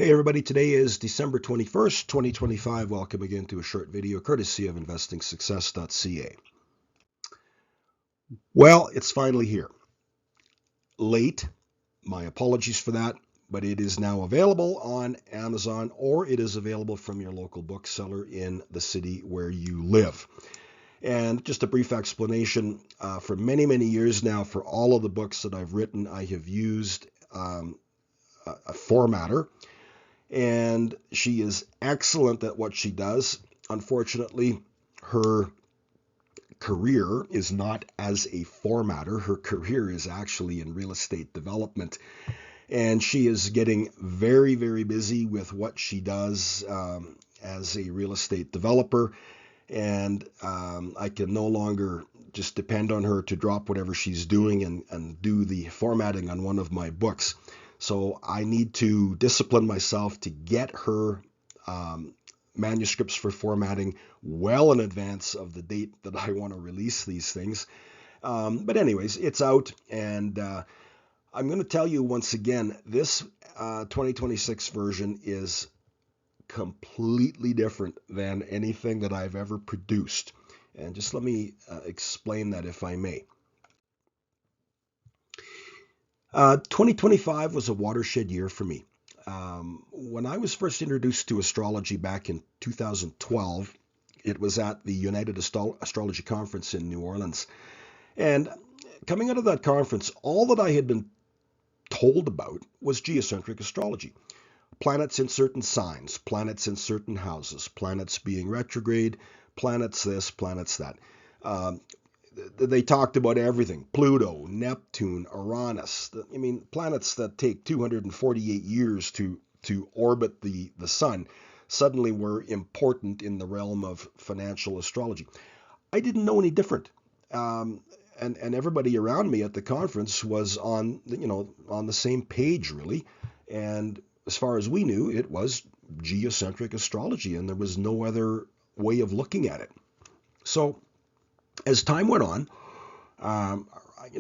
Hey everybody, today is December 21st, 2025. Welcome again to a short video courtesy of investingsuccess.ca. Well, it's finally here. Late, my apologies for that, but it is now available on Amazon or it is available from your local bookseller in the city where you live. And just a brief explanation, for many, many years now, for all of the books that I've written, I have used a formatter. And she is excellent at what she does. Unfortunately, her career is not as a formatter. Her career is actually in real estate development. And she is getting very, very busy with what she does as a real estate developer. And I can no longer just depend on her to drop whatever she's doing and do the formatting on one of my books. So I need to discipline myself to get her manuscripts for formatting well in advance of the date that I want to release these things. But anyways, it's out, and I'm going to tell you once again, this 2026 version is completely different than anything that I've ever produced. And just let me explain that if I may. 2025 was a watershed year for me. When I was first introduced to astrology back in 2012, it was at the United Astrology Conference in New Orleans. And coming out of that conference, all that I had been told about was geocentric astrology. Planets in certain signs, planets in certain houses, planets being retrograde, planets this, planets that. They talked about everything: Pluto, Neptune, Uranus. I mean, planets that take 248 years to orbit the sun suddenly were important in the realm of financial astrology. I didn't know any different. And everybody around me at the conference was on the same page, really. And as far as we knew, it was geocentric astrology, and there was no other way of looking at it. So as time went on, I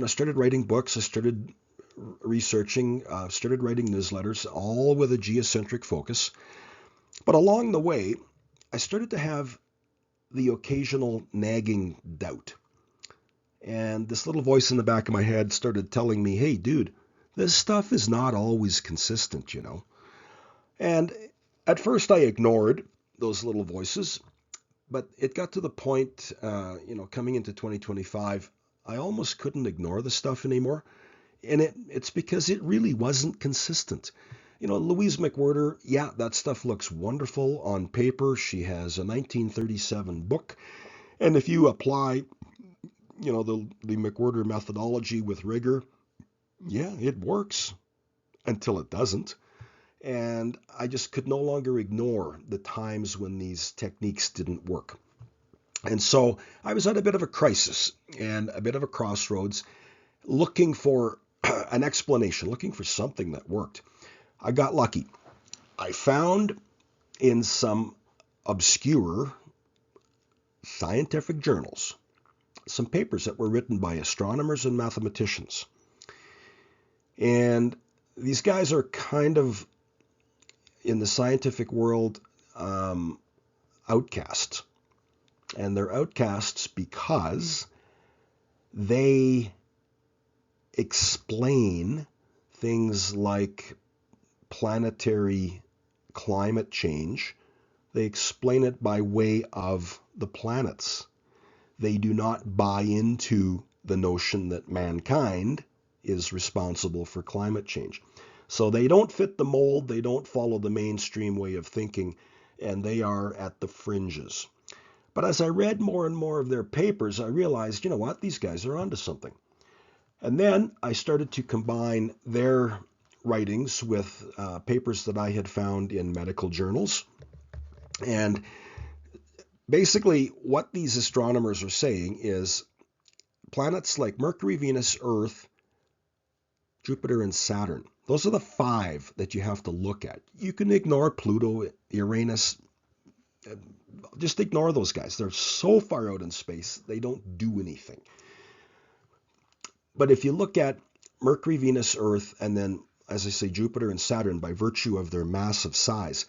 started writing books. I started researching, started writing newsletters, all with a geocentric focus. But along the way, I started to have the occasional nagging doubt. And this little voice in the back of my head started telling me, hey, dude, this stuff is not always consistent, you know. And at first I ignored those little voices. But it got to the point, coming into 2025, I almost couldn't ignore the stuff anymore. And it's because it really wasn't consistent. Louise McWhirter, yeah, that stuff looks wonderful on paper. She has a 1937 book. And if you apply, the McWhirter methodology with rigor, yeah, it works until it doesn't. And I just could no longer ignore the times when these techniques didn't work. And so I was at a bit of a crisis and a bit of a crossroads, looking for an explanation, looking for something that worked. I got lucky. I found in some obscure scientific journals some papers that were written by astronomers and mathematicians. And these guys are kind of, in the scientific world, outcasts. And they're outcasts because they explain things like planetary climate change. They explain it by way of the planets. They do not buy into the notion that mankind is responsible for climate change. So they don't fit the mold, they don't follow the mainstream way of thinking, and they are at the fringes. But as I read more and more of their papers, I realized, you know what, these guys are onto something. And then I started to combine their writings with papers that I had found in medical journals. And basically what these astronomers are saying is planets like Mercury, Venus, Earth, Jupiter, and Saturn, those are the 5 that you have to look at. You can ignore Pluto, Uranus. Just ignore those guys. They're so far out in space, they don't do anything. But if you look at Mercury, Venus, Earth, and then as I say, Jupiter and Saturn, by virtue of their massive size,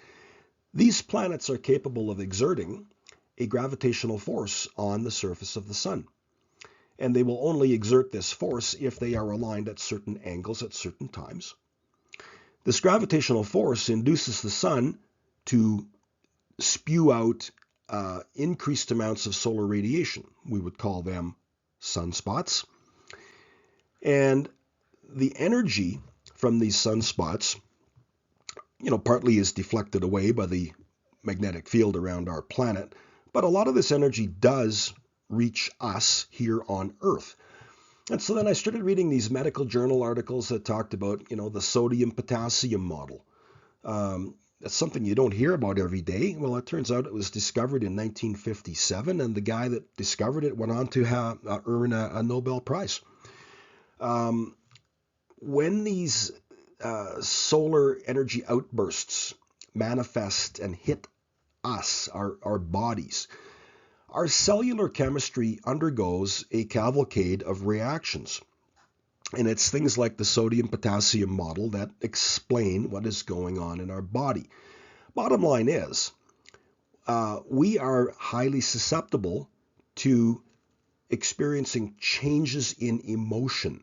these planets are capable of exerting a gravitational force on the surface of the sun. And they will only exert this force if they are aligned at certain angles at certain times. This gravitational force induces the sun to spew out increased amounts of solar radiation. We would call them sunspots. And the energy from these sunspots, partly is deflected away by the magnetic field around our planet, but a lot of this energy does reach us here on Earth. And so then I started reading these medical journal articles that talked about, the sodium-potassium model. That's something you don't hear about every day. Well, it turns out it was discovered in 1957, and the guy that discovered it went on to earn a Nobel Prize. When these solar energy outbursts manifest and hit us, our bodies, our cellular chemistry undergoes a cavalcade of reactions. And it's things like the sodium-potassium model that explain what is going on in our body. Bottom line is, we are highly susceptible to experiencing changes in emotion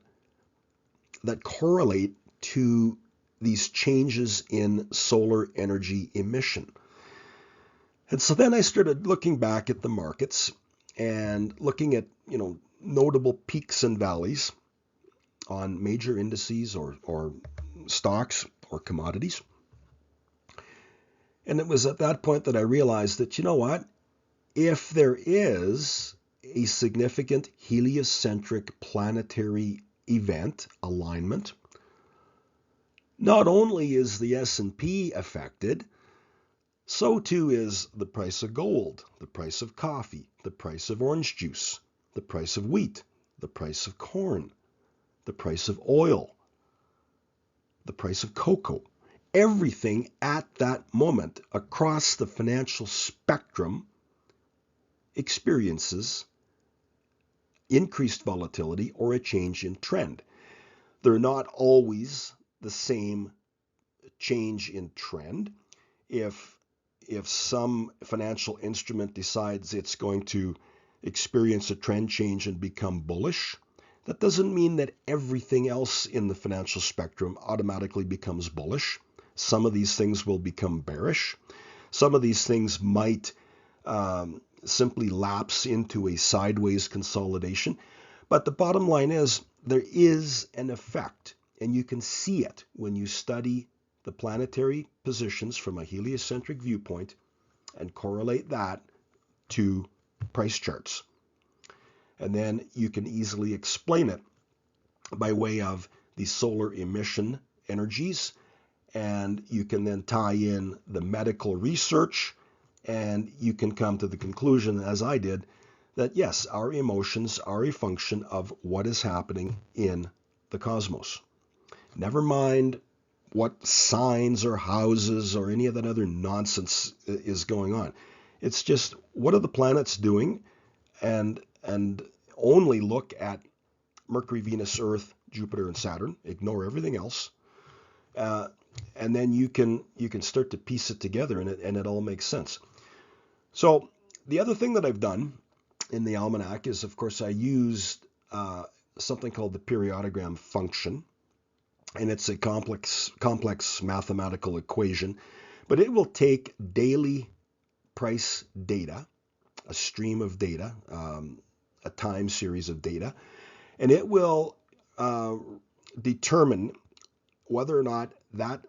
that correlate to these changes in solar energy emission. And so then I started looking back at the markets and looking at, notable peaks and valleys on major indices or stocks or commodities. And it was at that point that I realized that, if there is a significant heliocentric planetary event, alignment, not only is the S&P affected, so too is the price of gold, the price of coffee, the price of orange juice, the price of wheat, the price of corn, the price of oil, the price of cocoa. Everything at that moment across the financial spectrum experiences increased volatility or a change in trend. They're not always the same change in trend. If some financial instrument decides it's going to experience a trend change and become bullish, that doesn't mean that everything else in the financial spectrum automatically becomes bullish. Some of these things will become bearish. Some of these things might simply lapse into a sideways consolidation. But the bottom line is there is an effect, and you can see it when you study the planetary positions from a heliocentric viewpoint and correlate that to price charts. And then you can easily explain it by way of the solar emission energies, and you can then tie in the medical research, and you can come to the conclusion, as I did, that yes, our emotions are a function of what is happening in the cosmos. Never mind what signs or houses or any of that other nonsense is going on. It's just, what are the planets doing? And only look at Mercury, Venus, Earth, Jupiter, and Saturn. Ignore everything else. And then you can start to piece it together, and it all makes sense. So the other thing that I've done in the almanac is, of course, I used something called the periodogram function. And it's a complex mathematical equation, but it will take daily price data, a stream of data, a time series of data, and it will determine whether or not that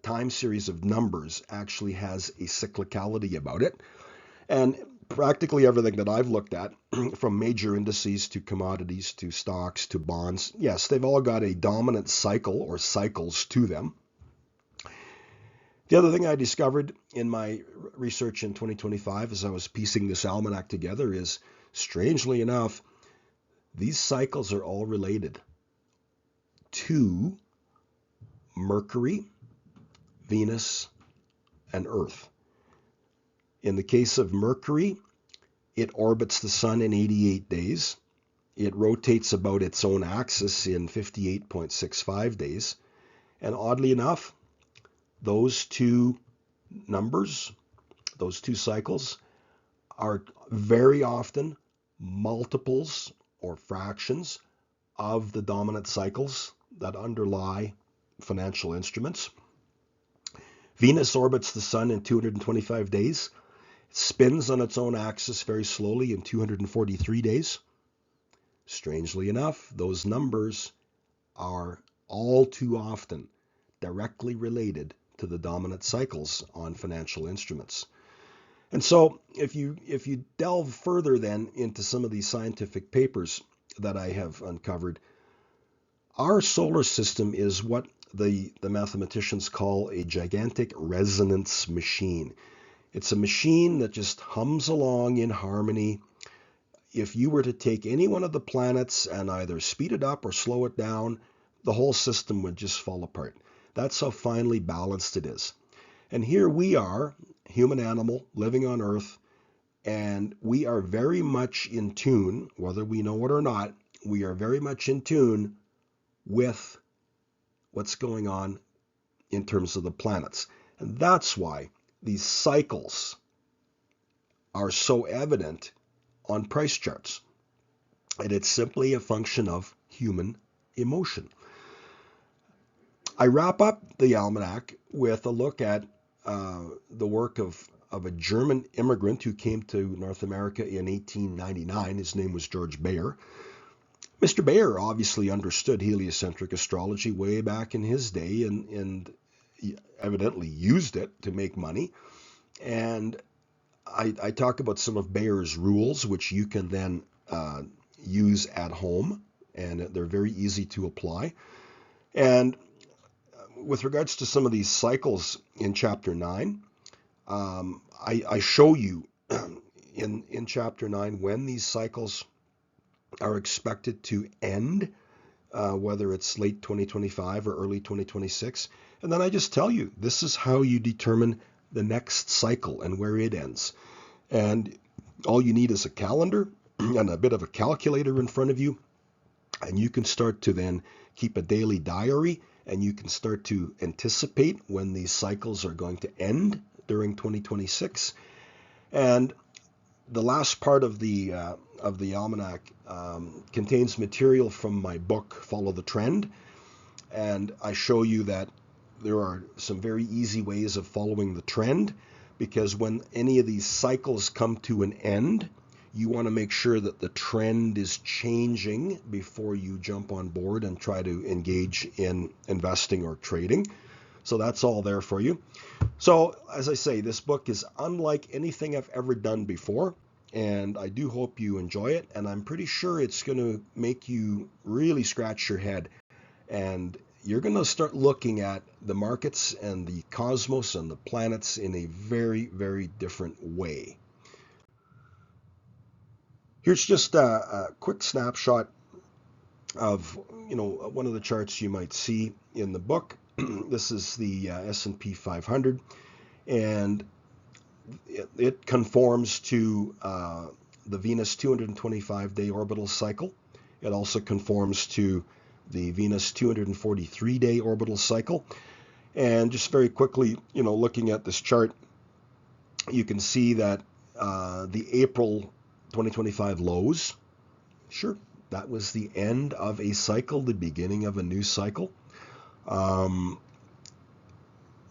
time series of numbers actually has a cyclicality about it. And practically everything that I've looked at, from major indices to commodities to stocks to bonds, yes, they've all got a dominant cycle or cycles to them. The other thing I discovered in my research in 2025 as I was piecing this almanac together is, strangely enough, these cycles are all related to Mercury, Venus, and Earth. In the case of Mercury, it orbits the sun in 88 days. It rotates about its own axis in 58.65 days. And oddly enough, those two numbers, those two cycles, are very often multiples or fractions of the dominant cycles that underlie financial instruments. Venus orbits the sun in 225 days, spins on its own axis very slowly in 243 days. Strangely enough, those numbers are all too often directly related to the dominant cycles on financial instruments. And so if you delve further then into some of these scientific papers that I have uncovered, our solar system is what the mathematicians call a gigantic resonance machine. It's a machine that just hums along in harmony. If you were to take any one of the planets and either speed it up or slow it down, the whole system would just fall apart. That's how finely balanced it is. And here we are, human animal, living on Earth, and we are very much in tune, whether we know it or not, we are very much in tune with what's going on in terms of the planets. And that's why these cycles are so evident on price charts. And it's simply a function of human emotion. I wrap up the almanac with a look at the work of a German immigrant who came to North America in 1899. His name was George Bayer. Mr. Bayer obviously understood heliocentric astrology way back in his day and evidently used it to make money. And I talk about some of Bayer's rules, which you can then use at home, and they're very easy to apply. And with regards to some of these cycles in Chapter 9, I show you in Chapter 9 when these cycles are expected to end, whether it's late 2025 or early 2026. And then I just tell you, this is how you determine the next cycle and where it ends. And all you need is a calendar and a bit of a calculator in front of you. And you can start to then keep a daily diary, and you can start to anticipate when these cycles are going to end during 2026. And the last part of the almanac contains material from my book, Follow the Trend. And I show you that there are some very easy ways of following the trend, because when any of these cycles come to an end, you want to make sure that the trend is changing before you jump on board and try to engage in investing or trading. So that's all there for you. So as I say, this book is unlike anything I've ever done before, and I do hope you enjoy it. And I'm pretty sure it's going to make you really scratch your head, and you're going to start looking at the markets and the cosmos and the planets in a very, very different way. Here's just a quick snapshot of, one of the charts you might see in the book. This is the S&P 500, and it conforms to the Venus 225-day orbital cycle. It also conforms to the Venus 243-day orbital cycle. And just very quickly, looking at this chart, you can see that the April 2025 lows, sure, that was the end of a cycle, the beginning of a new cycle.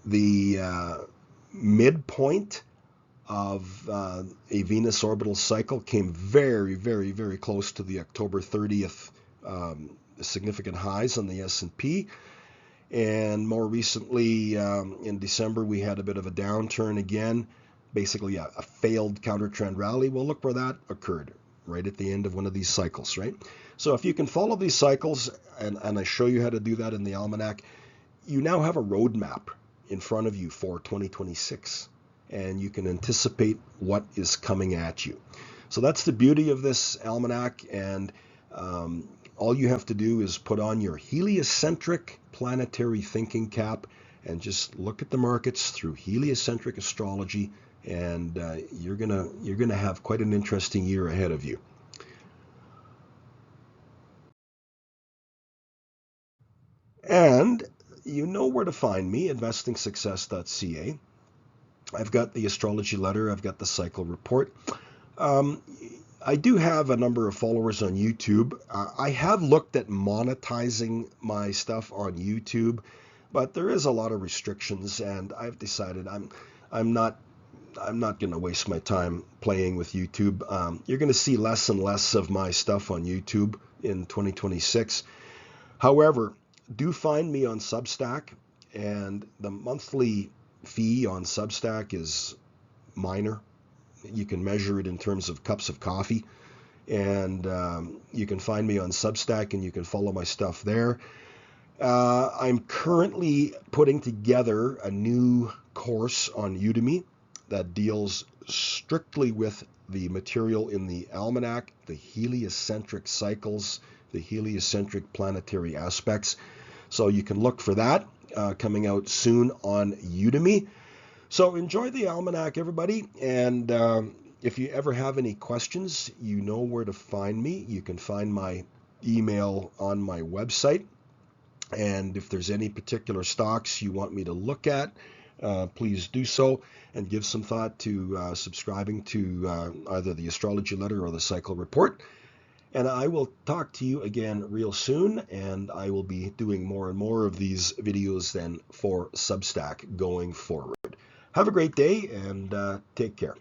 The midpoint of a Venus orbital cycle came very, very, very close to the October 30th significant highs on the S&P. And more recently, in December, we had a bit of a downturn again, basically a failed counter trend rally. Well, look where that occurred, right at the end of one of these cycles, right? So if you can follow these cycles, and I show you how to do that in the almanac, you now have a roadmap in front of you for 2026, and you can anticipate what is coming at you. So that's the beauty of this almanac, and all you have to do is put on your heliocentric planetary thinking cap and just look at the markets through heliocentric astrology, and you're gonna have quite an interesting year ahead of you. And you know where to find me, investingsuccess.ca. I've got the astrology letter. I've got the cycle report. Um, I do have a number of followers on YouTube. I have looked at monetizing my stuff on YouTube, but there is a lot of restrictions, and I've decided I'm not going to waste my time playing with YouTube. You're going to see less and less of my stuff on YouTube in 2026. However, do find me on Substack, and the monthly fee on Substack is minor. You can measure it in terms of cups of coffee, and you can find me on Substack, and you can follow my stuff there. I'm currently putting together a new course on Udemy that deals strictly with the material in the almanac, the heliocentric cycles, the heliocentric planetary aspects. So you can look for that coming out soon on Udemy. So enjoy the almanac, everybody. And if you ever have any questions, you know where to find me. You can find my email on my website. And if there's any particular stocks you want me to look at, please do so, and give some thought to subscribing to either the astrology letter or the cycle report. And I will talk to you again real soon, and I will be doing more and more of these videos then for Substack going forward. Have a great day, and take care.